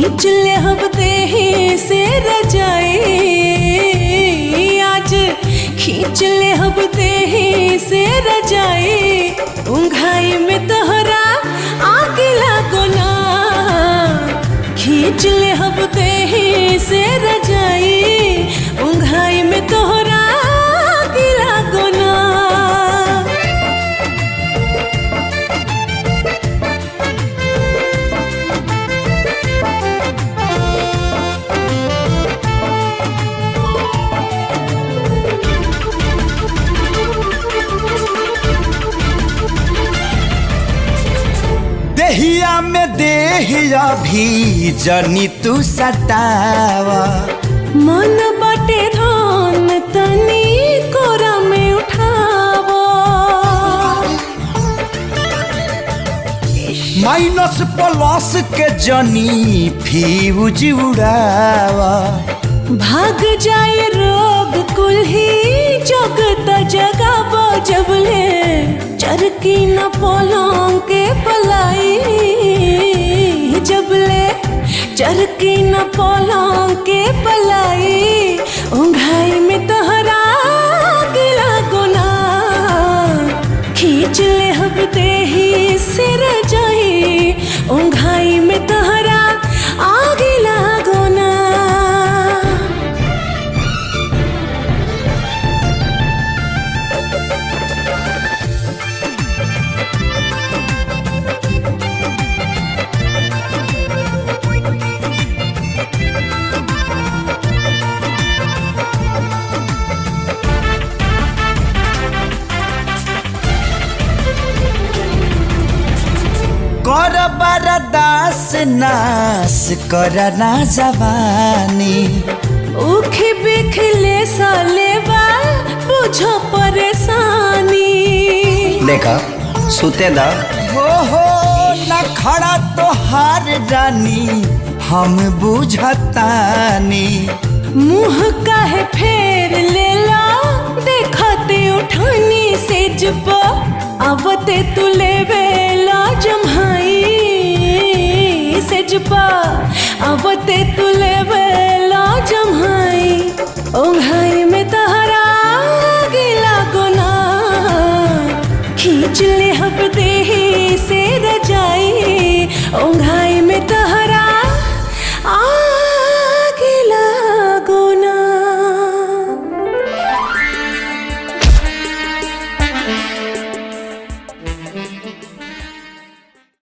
खींच ले हब देही से रजाई, आज खींच ले हब देही से रजाई। उंघाई में तोहरा आग लागो ना, खींच ले हब देही से रजाई। उंघाई में तोहरा आग लागो ना। देहिया में देहिया भी जनी तू सतावा। मन बाटे धान तनी कोरा में उठावा। माइनस प्लस के जनी फ्यूज उड़ावा। भाग जाए रोग कुल्ही जगत जगाबो जबले चरकी न पलंग के पलाई। जबले चरकी न पलंग के पलाई। उंघाई में तोहरा आग लागो ना, खींच ले हब देही से रजाई। उंघाई में तोहरा आग लागो ना। कर बरदास नास कर ना जवानी। उखी बिखले साले बाल बुझो परेशानी। देखा सुते दा हो न खड़ा तो हार रानी हम बुझतानी। मुँह काहे फेर लेला देखते उठानी से जब आवते तू लेवेला जम्हाई। से जब आवते तू लेवेला जम्हाई। ओंघाई